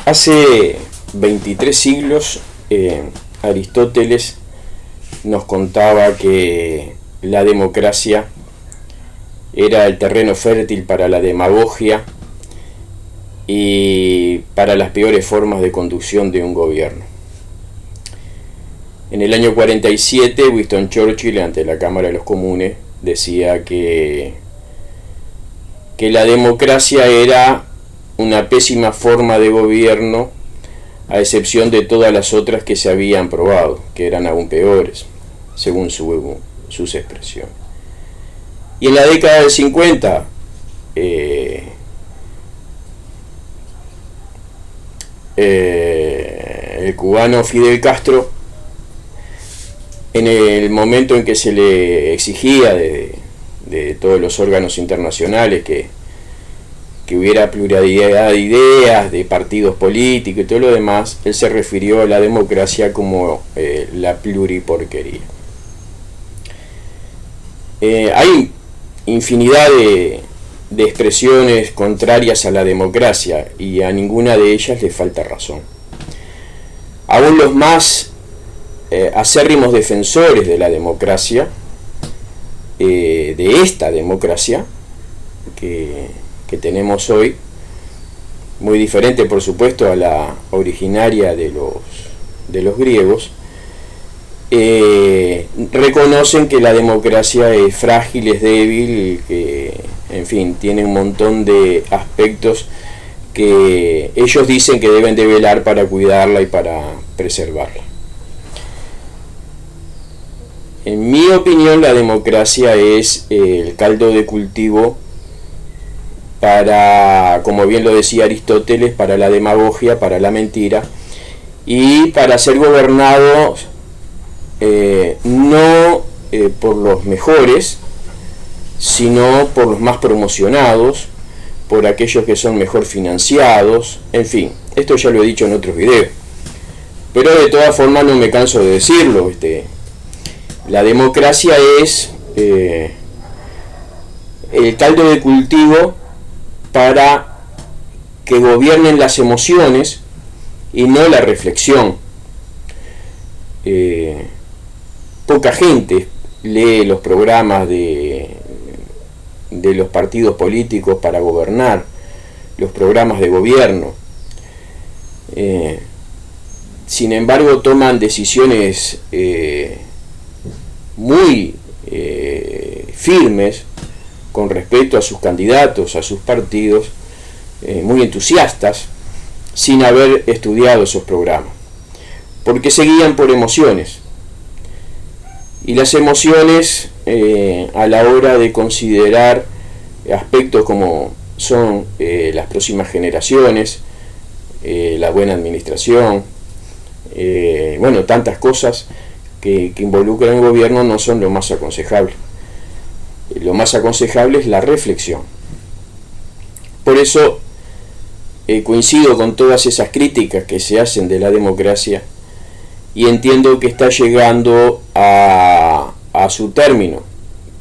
Hace 23 siglos Aristóteles nos contaba que la democracia era el terreno fértil para la demagogia y para las peores formas de conducción de un gobierno. En el año 47, Winston Churchill, ante la Cámara de los Comunes, decía que la democracia era una pésima forma de gobierno, a excepción de todas las otras que se habían probado, que eran aún peores, según sus expresiones. Y en la década del 50, el cubano Fidel Castro, en el momento en que se le exigía de todos los órganos internacionales que hubiera pluralidad de ideas, de partidos políticos y todo lo demás, él se refirió a la democracia como la pluriporquería. Hay infinidad de expresiones contrarias a la democracia y a ninguna de ellas le falta razón. Aún los más acérrimos defensores de la democracia, de esta democracia que tenemos hoy, muy diferente por supuesto a la originaria de los griegos, reconocen que la democracia es frágil, es débil, que en fin tiene un montón de aspectos que ellos dicen que deben de velar para cuidarla y para preservarla. En mi opinión, la democracia es el caldo de cultivo para, como bien lo decía Aristóteles, para la demagogia, para la mentira y para ser gobernados no por los mejores, sino por los más promocionados, por aquellos que son mejor financiados, en fin, esto ya lo he dicho en otros videos, pero de todas formas no me canso de decirlo. La democracia es el caldo de cultivo para que gobiernen las emociones y no la reflexión. Poca gente lee los programas de los partidos políticos para gobernar, los programas de gobierno. Sin embargo, toman decisiones muy firmes con respecto a sus candidatos, a sus partidos, muy entusiastas, sin haber estudiado esos programas, porque se guían por emociones. Y las emociones, a la hora de considerar aspectos como son las próximas generaciones, la buena administración, bueno, tantas cosas que involucran el gobierno, no son lo más aconsejable. Lo más aconsejable es la reflexión. Por eso coincido con todas esas críticas que se hacen de la democracia y entiendo que está llegando a su término.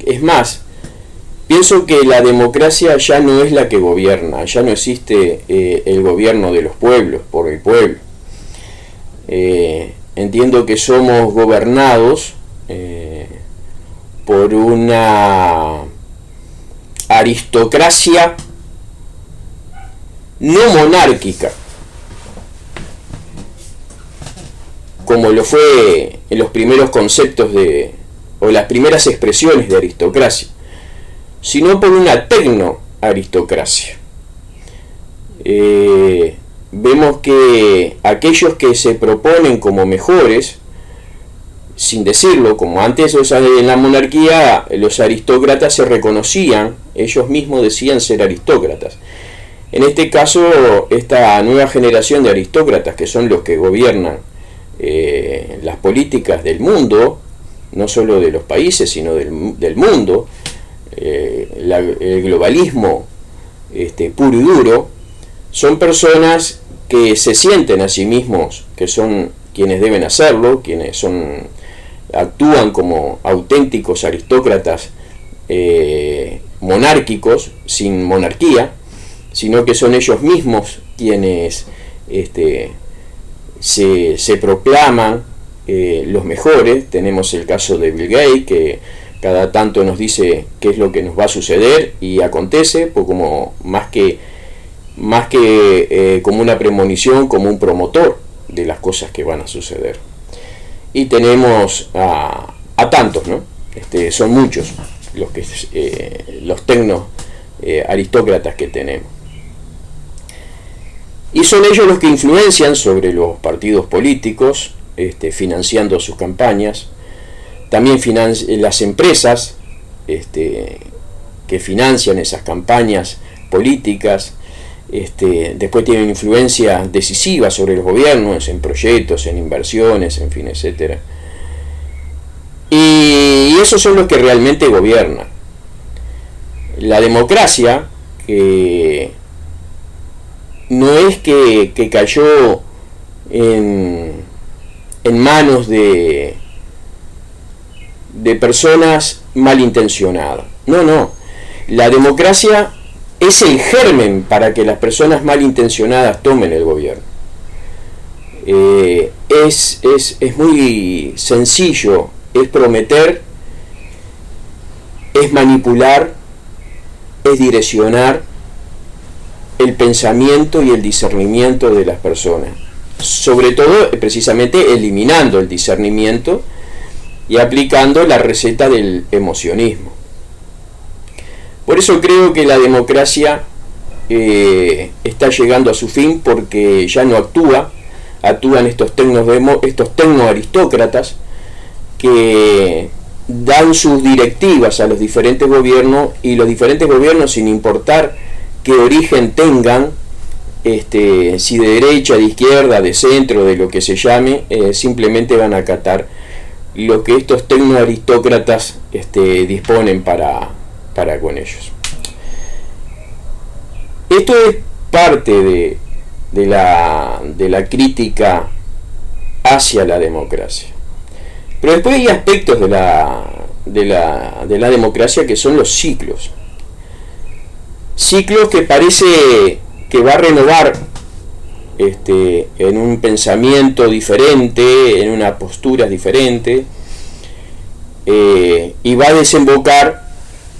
Es más, pienso que la democracia ya no es la que gobierna, ya no existe el gobierno de los pueblos, por el pueblo. Entiendo que somos gobernados por una aristocracia no monárquica, como lo fue en los primeros conceptos o las primeras expresiones de aristocracia, sino por una tecno-aristocracia. Vemos que aquellos que se proponen como mejores, sin decirlo, como antes en la monarquía, los aristócratas se reconocían, ellos mismos decían ser aristócratas. En este caso, esta nueva generación de aristócratas, que son los que gobiernan las políticas del mundo, no solo de los países, sino del mundo, el globalismo puro y duro, son personas que se sienten a sí mismos que son quienes deben hacerlo, quienes actúan como auténticos aristócratas monárquicos, sin monarquía, sino que son ellos mismos quienes se proclaman los mejores. Tenemos el caso de Bill Gates, que cada tanto nos dice qué es lo que nos va a suceder y acontece, pues como más que como una premonición, como un promotor de las cosas que van a suceder. Y tenemos a tantos, ¿no? Son muchos los tecno aristócratas que tenemos. Y son ellos los que influencian sobre los partidos políticos, financiando sus campañas. También las empresas que financian esas campañas políticas, después tienen influencia decisiva sobre los gobiernos, en proyectos, en inversiones, en fin, etcétera. Y esos son los que realmente gobiernan. La democracia, que no es que cayó en manos de personas malintencionadas. No. La democracia es el germen para que las personas malintencionadas tomen el gobierno. Es muy sencillo, es prometer, es manipular, es direccionar el pensamiento y el discernimiento de las personas. Sobre todo, precisamente, eliminando el discernimiento y aplicando la receta del emocionismo. Por eso creo que la democracia está llegando a su fin, porque ya no actúan estos tecnoaristócratas que dan sus directivas a los diferentes gobiernos, y los diferentes gobiernos, sin importar qué origen tengan, si de derecha, de izquierda, de centro, de lo que se llame, simplemente van a acatar lo que estos tecnoaristócratas disponen para con ellos. Esto es parte de la crítica hacia la democracia. Pero después hay aspectos de la democracia que son los ciclos. Ciclos que parece que va a renovar en un pensamiento diferente, en una postura diferente, y va a desembocar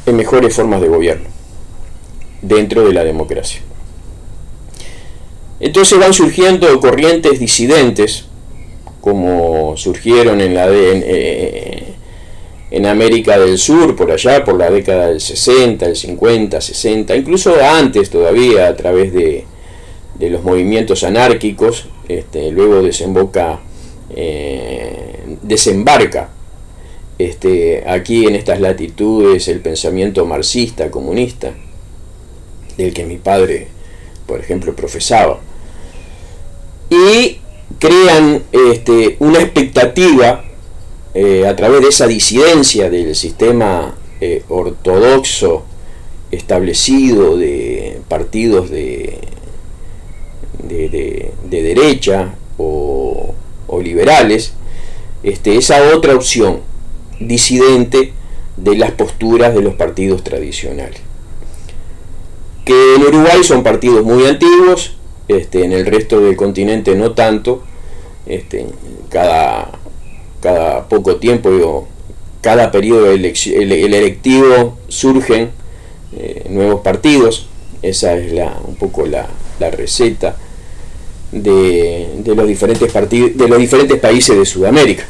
en mejores formas de gobierno dentro de la democracia. Entonces van surgiendo corrientes disidentes, como surgieron en América del Sur, por allá, por la década del 60, el 50, 60, incluso antes todavía, a través de los movimientos anárquicos. Luego desembarca aquí en estas latitudes el pensamiento marxista, comunista, del que mi padre, por ejemplo, profesaba, y crean una expectativa a través de esa disidencia del sistema ortodoxo establecido de partidos de derecha o liberales, esa otra opción disidente de las posturas de los partidos tradicionales, que en Uruguay son partidos muy antiguos, en el resto del continente no tanto. Cada poco tiempo, cada periodo electivo surgen nuevos partidos. Esa es un poco la receta de los diferentes partidos, de los diferentes países de Sudamérica.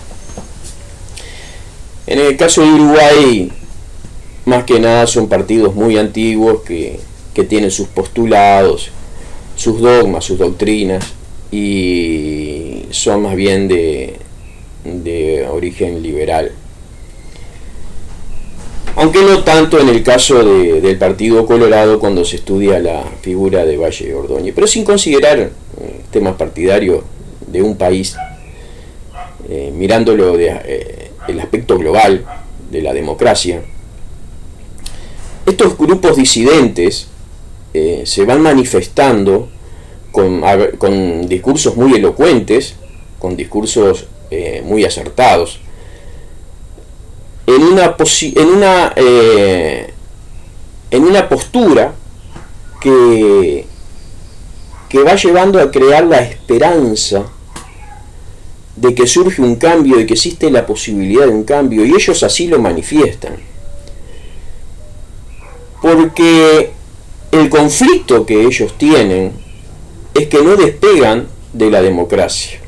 En el caso de Uruguay, más que nada son partidos muy antiguos que tienen sus postulados, sus dogmas, sus doctrinas, y son más bien de origen liberal. Aunque no tanto en el caso del Partido Colorado, cuando se estudia la figura de Valle de Ordóñez. Pero sin considerar temas partidarios de un país, mirándolo el aspecto global de la democracia, estos grupos disidentes se van manifestando con discursos muy elocuentes, con discursos muy acertados, en una postura que que va llevando a crear la esperanza de que surge un cambio, de que existe la posibilidad de un cambio, y ellos así lo manifiestan. Porque el conflicto que ellos tienen es que no despegan de la democracia.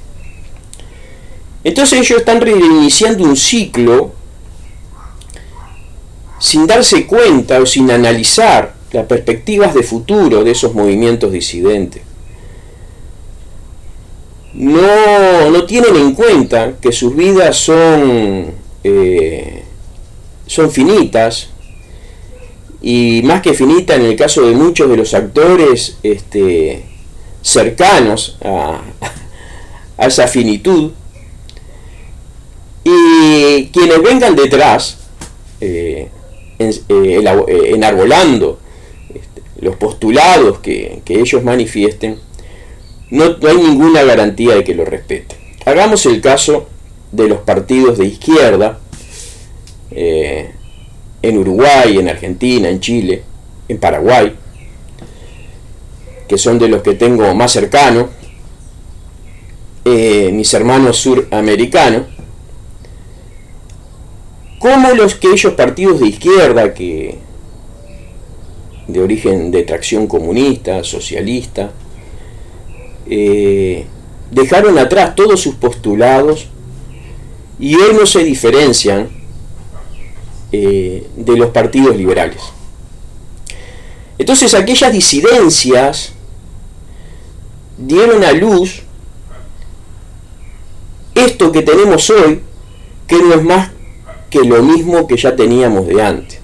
Entonces ellos están reiniciando un ciclo sin darse cuenta o sin analizar las perspectivas de futuro de esos movimientos disidentes. No tienen en cuenta que sus vidas son finitas, y más que finita en el caso de muchos de los actores cercanos a esa finitud, y quienes vengan detrás enarbolando los postulados que ellos manifiesten, no hay ninguna garantía de que lo respeten. Hagamos el caso de los partidos de izquierda en Uruguay, en Argentina, en Chile, en Paraguay, que son de los que tengo más cercano, mis hermanos suramericanos, como aquellos partidos de izquierda que de origen de tracción comunista, socialista, dejaron atrás todos sus postulados y hoy no se diferencian de los partidos liberales. Entonces aquellas disidencias dieron a luz esto que tenemos hoy, que no es más que lo mismo que ya teníamos de antes.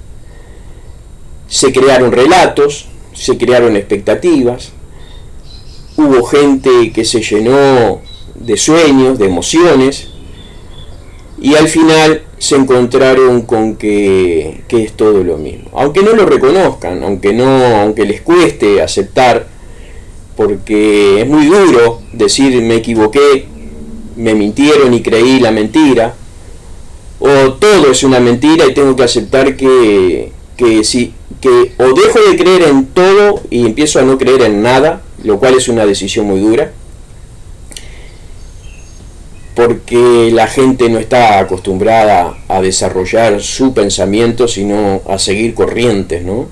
Se crearon relatos, se crearon expectativas, hubo gente que se llenó de sueños, de emociones, y al final se encontraron con que es todo lo mismo. Aunque no lo reconozcan, aunque les cueste aceptar, porque es muy duro decir me equivoqué, me mintieron y creí la mentira, o todo es una mentira y tengo que aceptar que o dejo de creer en todo y empiezo a no creer en nada, lo cual es una decisión muy dura, porque la gente no está acostumbrada a desarrollar su pensamiento, sino a seguir corrientes, ¿no?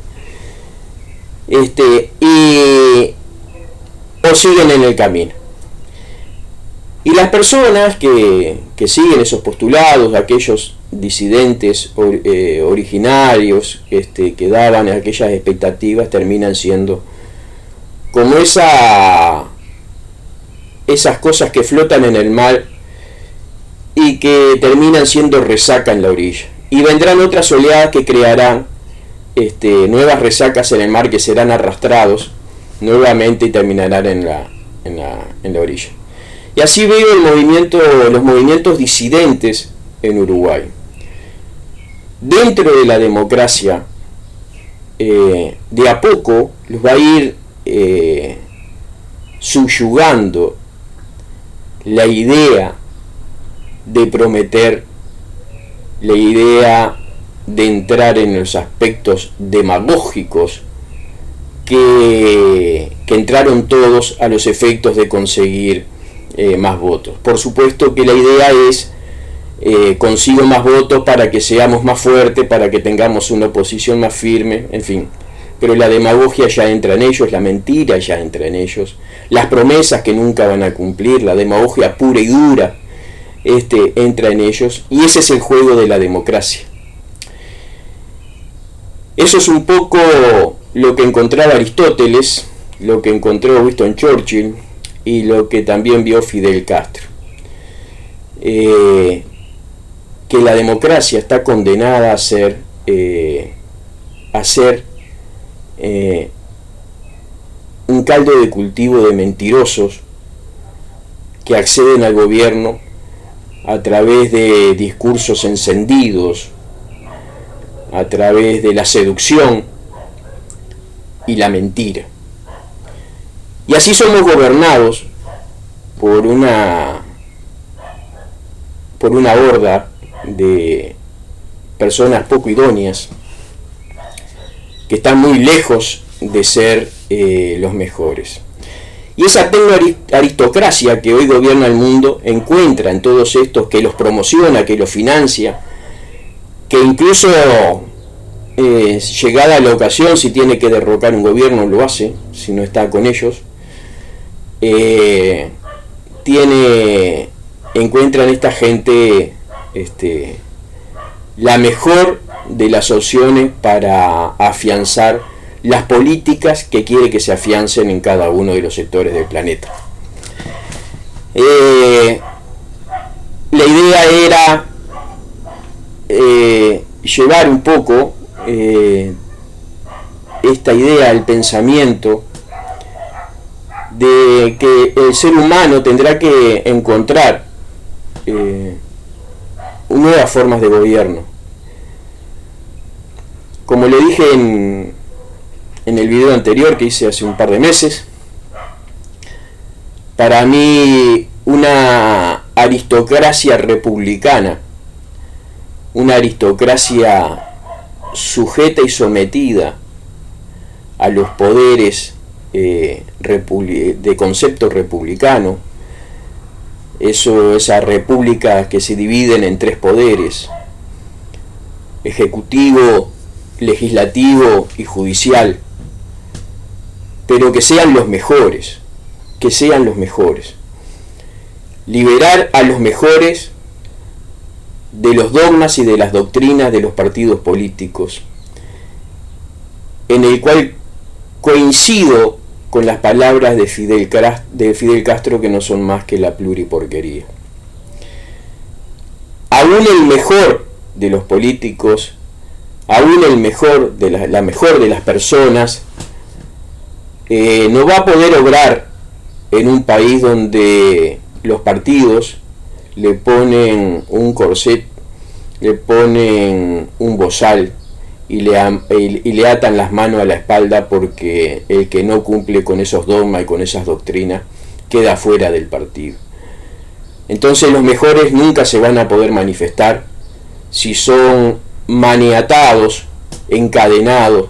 O siguen en el camino. Y las personas que siguen esos postulados, aquellos disidentes originarios que daban aquellas expectativas, terminan siendo como esas cosas que flotan en el mar y que terminan siendo resaca en la orilla. Y vendrán otras oleadas que crearán nuevas resacas en el mar, que serán arrastrados nuevamente y terminarán en la orilla. Y así veo los movimientos disidentes en Uruguay. Dentro de la democracia, de a poco los va a ir subyugando la idea de prometer, la idea de entrar en los aspectos demagógicos que entraron todos a los efectos de conseguir más votos. Por supuesto que la idea es consigo más votos para que seamos más fuertes, para que tengamos una oposición más firme, en fin. Pero la demagogia ya entra en ellos, la mentira ya entra en ellos, las promesas que nunca van a cumplir, la demagogia pura y dura entra en ellos, y ese es el juego de la democracia. Eso es un poco lo que encontraba Aristóteles, lo que encontró Winston Churchill y lo que también vio Fidel Castro. Que la democracia está condenada a ser un caldo de cultivo de mentirosos que acceden al gobierno a través de discursos encendidos, a través de la seducción y la mentira. Y así somos gobernados por una horda de personas poco idóneas que están muy lejos de ser los mejores. Y esa tecnoaristocracia que hoy gobierna el mundo encuentra en todos estos que los promociona, que los financia, que incluso llegada la ocasión, si tiene que derrocar un gobierno, lo hace, si no está con ellos, encuentra en esta gente la mejor de las opciones para afianzar las políticas que quiere que se afiancen en cada uno de los sectores del planeta. La idea era llevar un poco esta idea al pensamiento de que el ser humano tendrá que encontrar nuevas formas de gobierno. Como le dije en el video anterior que hice hace un par de meses, para mí una aristocracia republicana, una aristocracia sujeta y sometida a los poderes de concepto republicano, esa república que se dividen en tres poderes: ejecutivo, legislativo y judicial, pero que sean los mejores, liberar a los mejores de los dogmas y de las doctrinas de los partidos políticos, en el cual coincido con las palabras de Fidel Castro, que no son más que la pluriporquería. Aún el mejor de los políticos, aún el mejor de la mejor de las personas, no va a poder obrar en un país donde los partidos le ponen un corset, le ponen un bozal y le atan las manos a la espalda, porque el que no cumple con esos dogmas y con esas doctrinas queda fuera del partido. Entonces los mejores nunca se van a poder manifestar si son maniatados, encadenados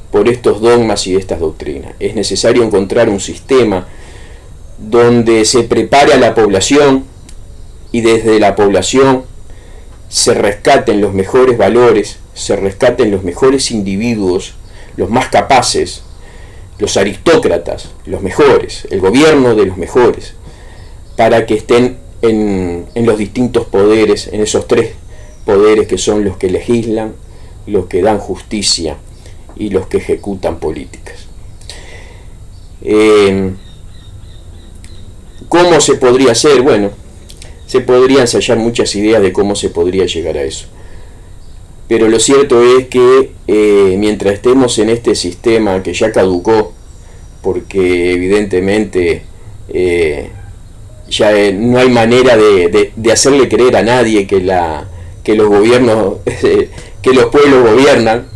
por estos dogmas y estas doctrinas. Es necesario encontrar un sistema donde se prepare a la población y desde la población se rescaten los mejores valores, se rescaten los mejores individuos, los más capaces, los aristócratas, los mejores, el gobierno de los mejores, para que estén en los distintos poderes, en esos tres poderes que son los que legislan, los que dan justicia y los que ejecutan políticas. ¿Cómo se podría hacer? Bueno, se podría ensayar muchas ideas de cómo se podría llegar a eso. Pero lo cierto es que mientras estemos en este sistema que ya caducó, porque evidentemente ya no hay manera de hacerle creer a nadie que los gobiernos, que los pueblos gobiernan,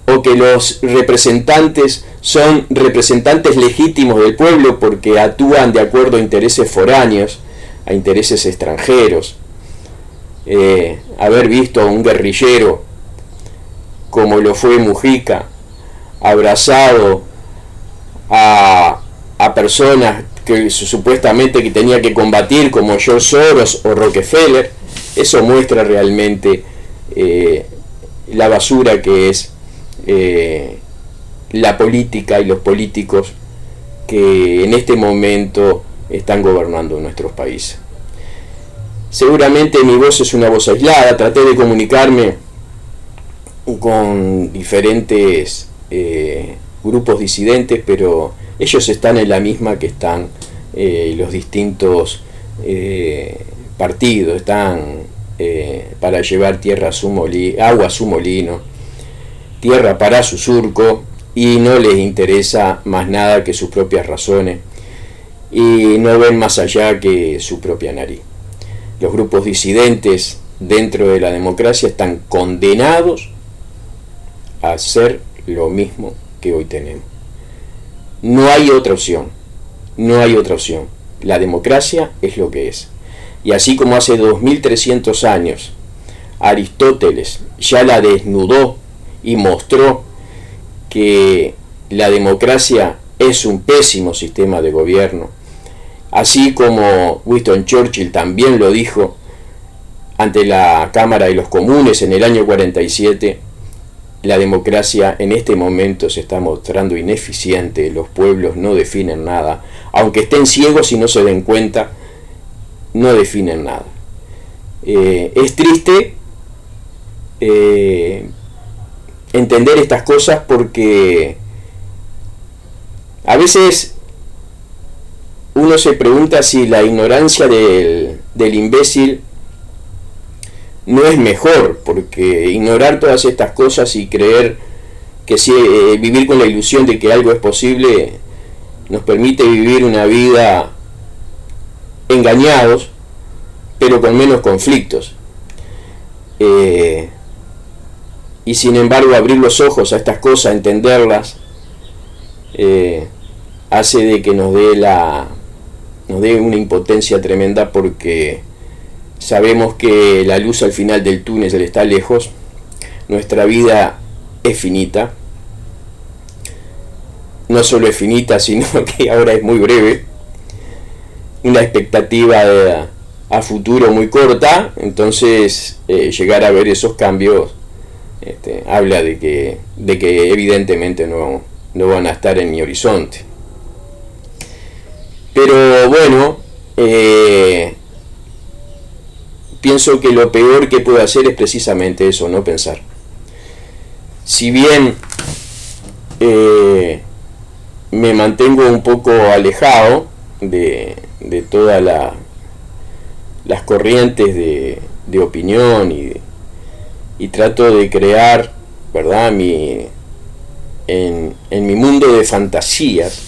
o que los representantes son representantes legítimos del pueblo porque actúan de acuerdo a intereses foráneos, a intereses extranjeros. Haber visto a un guerrillero como lo fue Mujica abrazado a personas que supuestamente que tenía que combatir, como George Soros o Rockefeller, eso muestra realmente la basura que es la política y los políticos que en este momento están gobernando nuestros países. Seguramente mi voz es una voz aislada, traté de comunicarme con diferentes grupos disidentes, pero ellos están en la misma que están los distintos partidos, están para llevar agua a su molino, tierra para su surco, y no les interesa más nada que sus propias razones y no ven más allá que su propia nariz. Los grupos disidentes dentro de la democracia están condenados a hacer lo mismo que hoy tenemos. No hay otra opción, no hay otra opción. La democracia es lo que es. Y así como hace 2300 años Aristóteles ya la desnudó y mostró que la democracia es un pésimo sistema de gobierno. Así como Winston Churchill también lo dijo ante la Cámara de los Comunes en el año 47, la democracia en este momento se está mostrando ineficiente, los pueblos no definen nada, aunque estén ciegos y no se den cuenta, no definen nada. Es triste entender estas cosas porque a veces uno se pregunta si la ignorancia del imbécil no es mejor, porque ignorar todas estas cosas y creer que vivir con la ilusión de que algo es posible nos permite vivir una vida engañados, pero con menos conflictos. Y sin embargo abrir los ojos a estas cosas, entenderlas, hace de que nos dé una impotencia tremenda, porque sabemos que la luz al final del túnel está lejos, nuestra vida es finita, no solo es finita, sino que ahora es muy breve, una expectativa a futuro muy corta, entonces llegar a ver esos cambios habla de que evidentemente no van a estar en mi horizonte. Pero bueno, pienso que lo peor que puedo hacer es precisamente eso, no pensar. Si bien me mantengo un poco alejado de todas las corrientes de opinión y trato de crear, ¿verdad?, en mi mundo de fantasías,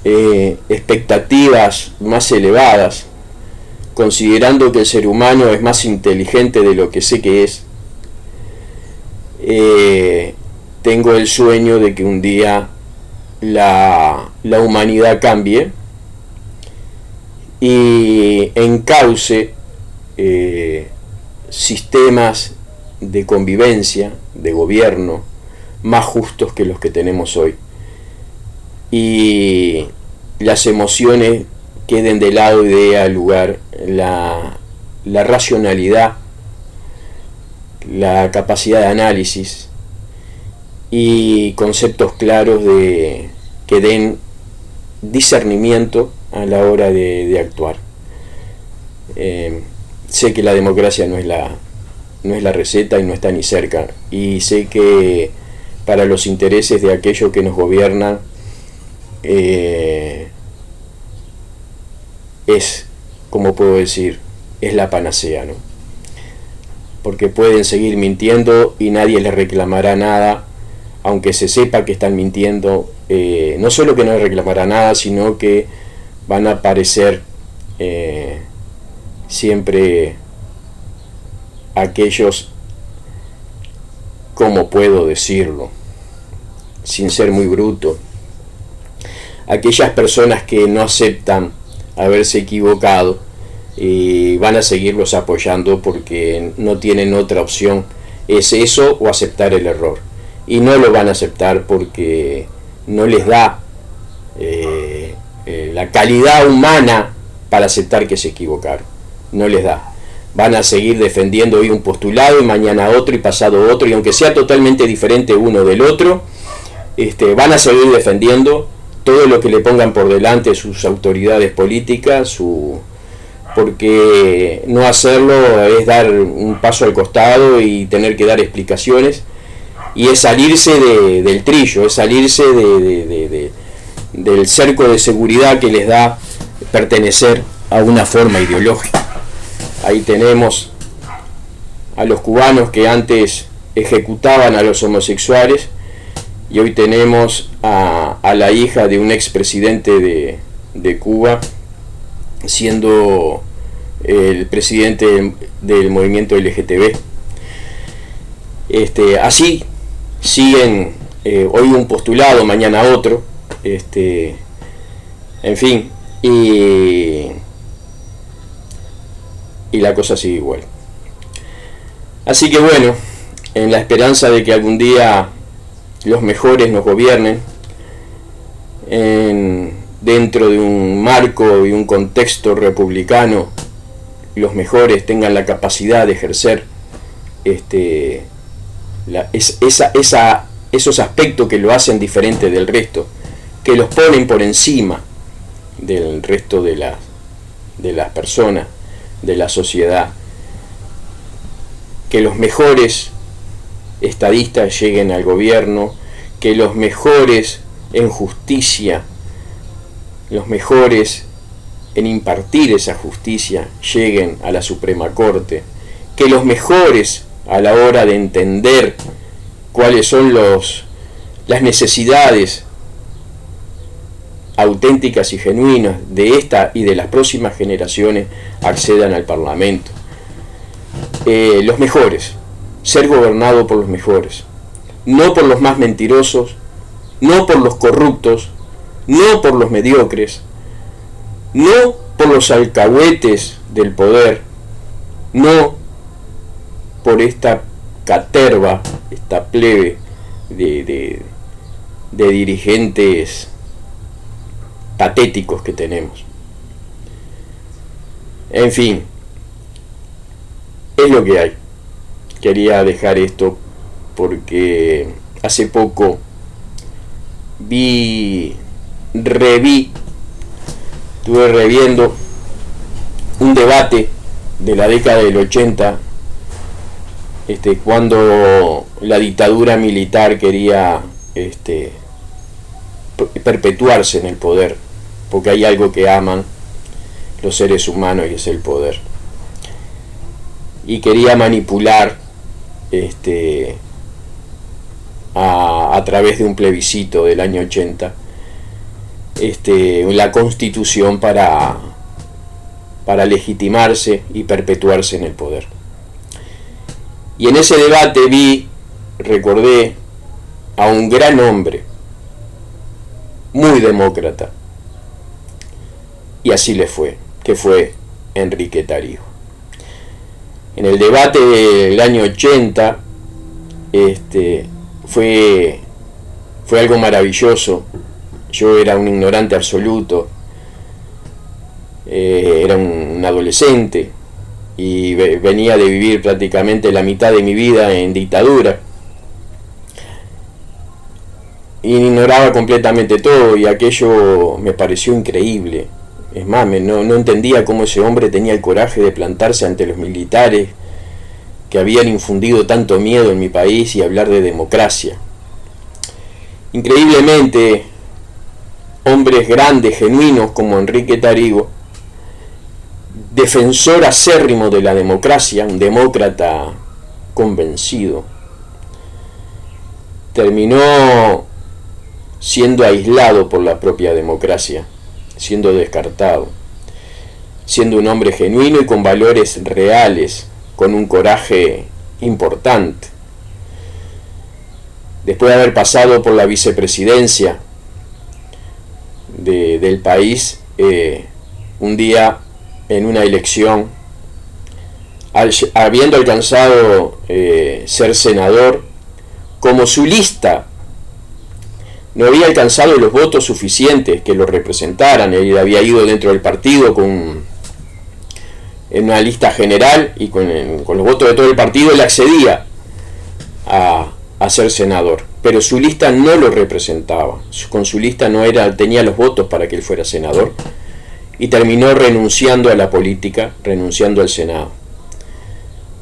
expectativas más elevadas, considerando que el ser humano es más inteligente de lo que sé que es. Tengo el sueño de que un día la humanidad cambie y encauce sistemas de convivencia, de gobierno, más justos que los que tenemos hoy, y las emociones queden de lado y dé lugar la racionalidad, la capacidad de análisis y conceptos claros que den discernimiento a la hora de actuar. Sé que la democracia no es la receta y no está ni cerca, y sé que para los intereses de aquellos que nos gobiernan es, como puedo decir, es la panacea, ¿no? Porque pueden seguir mintiendo y nadie les reclamará nada, aunque se sepa que están mintiendo. No solo que no les reclamará nada, sino que van a aparecer siempre aquellos, ¿cómo puedo decirlo sin ser muy bruto?, aquellas personas que no aceptan haberse equivocado y van a seguirlos apoyando porque no tienen otra opción, es eso o aceptar el error, y no lo van a aceptar porque no les da la calidad humana para aceptar que se equivocaron, no les da. Van a seguir defendiendo hoy un postulado y mañana otro y pasado otro, y aunque sea totalmente diferente uno del otro, van a seguir defendiendo todo lo que le pongan por delante sus autoridades políticas, porque no hacerlo es dar un paso al costado y tener que dar explicaciones, y es salirse del trillo, es salirse del cerco de seguridad que les da pertenecer a una forma ideológica. Ahí tenemos a los cubanos que antes ejecutaban a los homosexuales, y hoy tenemos a la hija de un expresidente de Cuba siendo el presidente del movimiento LGTB. Así siguen, hoy un postulado, mañana otro, en fin, y la cosa sigue igual. Así que bueno, en la esperanza de que algún día los mejores nos gobiernen, dentro de un marco y un contexto republicano, los mejores tengan la capacidad de ejercer esos aspectos que lo hacen diferente del resto, que los ponen por encima del resto de las personas, de la sociedad, que los mejores estadistas lleguen al gobierno, que los mejores en justicia, los mejores en impartir esa justicia lleguen a la Suprema Corte, que los mejores a la hora de entender cuáles son las necesidades auténticas y genuinas de esta y de las próximas generaciones accedan al Parlamento. Los mejores, ser gobernado por los mejores, no por los más mentirosos, no por los corruptos, no por los mediocres, no por los alcahuetes del poder, no por esta caterva, esta plebe de dirigentes patéticos que tenemos. En fin, es lo que hay. Quería dejar esto porque hace poco estuve reviendo un debate de la década del 80, cuando la dictadura militar quería perpetuarse en el poder, porque hay algo que aman los seres humanos y es el poder, y quería manipular a través de un plebiscito del año 80 la Constitución para legitimarse y perpetuarse en el poder. Y en ese debate recordé a un gran hombre, muy demócrata, y así le fue, que fue Enrique Tarrio. En el debate del año 80 fue algo maravilloso. Yo era un ignorante absoluto, era un adolescente y venía de vivir prácticamente la mitad de mi vida en dictadura. Ignoraba completamente todo y aquello me pareció increíble. Es más, no entendía cómo ese hombre tenía el coraje de plantarse ante los militares que habían infundido tanto miedo en mi país y hablar de democracia. Increíblemente, hombres grandes, genuinos como Enrique Tarrio, defensor acérrimo de la democracia, un demócrata convencido, terminó siendo aislado por la propia democracia, siendo descartado, siendo un hombre genuino y con valores reales, con un coraje importante. Después de haber pasado por la vicepresidencia del país, un día en una elección, habiendo alcanzado ser senador, como su lista no había alcanzado los votos suficientes que lo representaran, él había ido dentro del partido en una lista general y con los votos de todo el partido él accedía a ser senador, pero su lista no lo representaba, con su lista tenía los votos para que él fuera senador y terminó renunciando a la política, renunciando al Senado.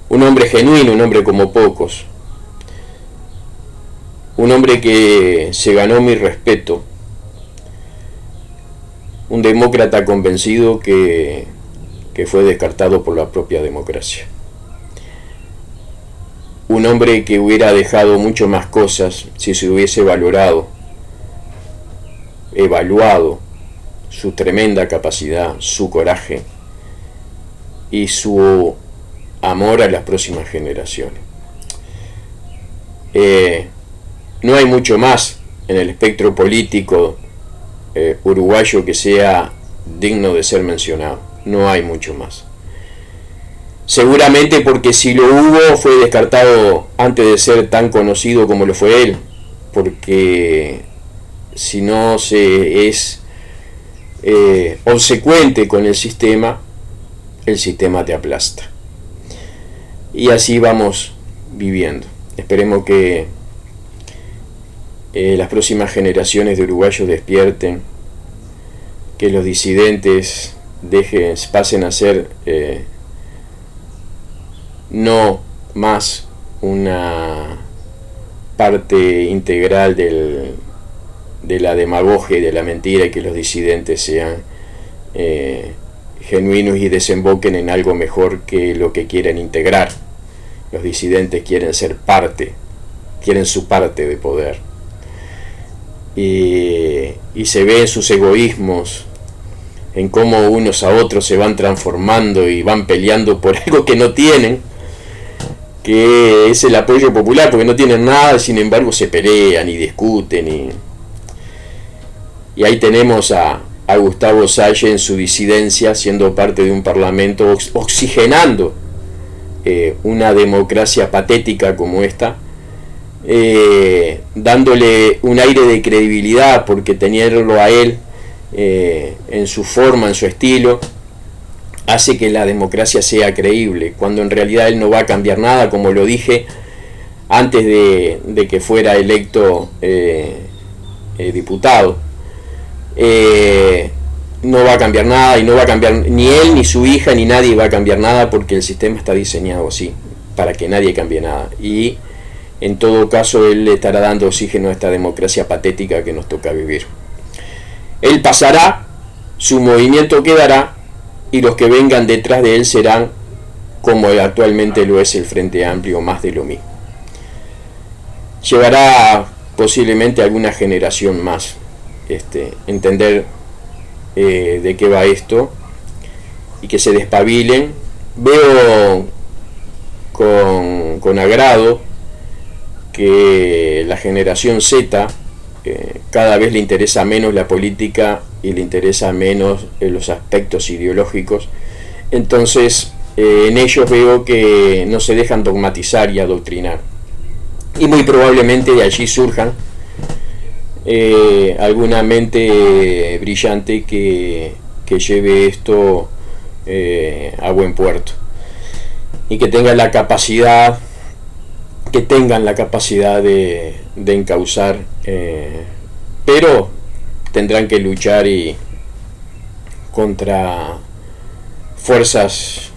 Un hombre genuino, un hombre como pocos, un hombre que se ganó mi respeto, un demócrata convencido que fue descartado por la propia democracia. Un hombre que hubiera dejado mucho más cosas si se hubiese evaluado su tremenda capacidad, su coraje y su amor a las próximas generaciones. No hay mucho más en el espectro político uruguayo que sea digno de ser mencionado. No hay mucho más. Seguramente porque si lo hubo fue descartado antes de ser tan conocido como lo fue él, porque si no se es obsecuente con el sistema te aplasta. Y así vamos viviendo. Esperemos que las próximas generaciones de uruguayos despierten, que los disidentes pasen a ser no más una parte integral de la demagogia y de la mentira, y que los disidentes sean genuinos y desemboquen en algo mejor que lo que quieren integrar. Los disidentes quieren ser parte, quieren su parte de poder, y se ve en sus egoísmos, en cómo unos a otros se van transformando y van peleando por algo que no tienen, que es el apoyo popular, porque no tienen nada, sin embargo se pelean y discuten, y ahí tenemos a Gustavo Salle en su disidencia, siendo parte de un parlamento, oxigenando una democracia patética como esta, dándole un aire de credibilidad, porque tenerlo a él en su forma, en su estilo, hace que la democracia sea creíble, cuando en realidad él no va a cambiar nada, como lo dije antes de que fuera electo diputado. No va a cambiar nada, y no va a cambiar ni él, ni su hija, ni nadie va a cambiar nada, porque el sistema está diseñado así, para que nadie cambie nada. Y en todo caso él le estará dando oxígeno a esta democracia patética que nos toca vivir. Él pasará, su movimiento quedará, y los que vengan detrás de él serán, como actualmente lo es el Frente Amplio, más de lo mismo. Llevará posiblemente alguna generación más entender de qué va esto, y que se despabilen. Veo con agrado que la generación Z cada vez le interesa menos la política y le interesa menos los aspectos ideológicos. Entonces en ellos veo que no se dejan dogmatizar y adoctrinar, y muy probablemente de allí surjan alguna mente brillante que lleve esto a buen puerto, y que tengan la capacidad de encauzar, pero tendrán que luchar contra fuerzas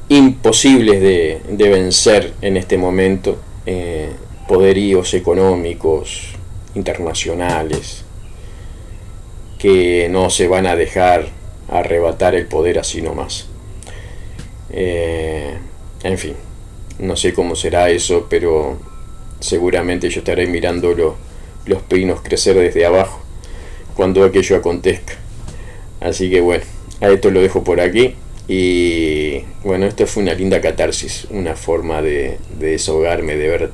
imposibles de vencer en este momento, poderíos económicos internacionales que no se van a dejar arrebatar el poder así nomás. En fin, no sé cómo será eso, pero seguramente yo estaré mirando los pinos crecer desde abajo cuando aquello acontezca. Así que bueno, a esto lo dejo por aquí. Y bueno, esto fue una linda catarsis, una forma de deshogarme de ver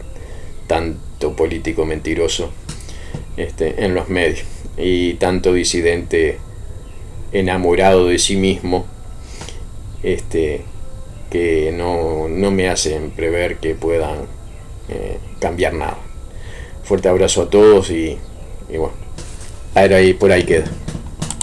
tanto político mentiroso en los medios, y tanto disidente enamorado de sí mismo, que no me hacen prever que puedan cambiar nada. Fuerte abrazo a todos, y bueno, por ahí queda.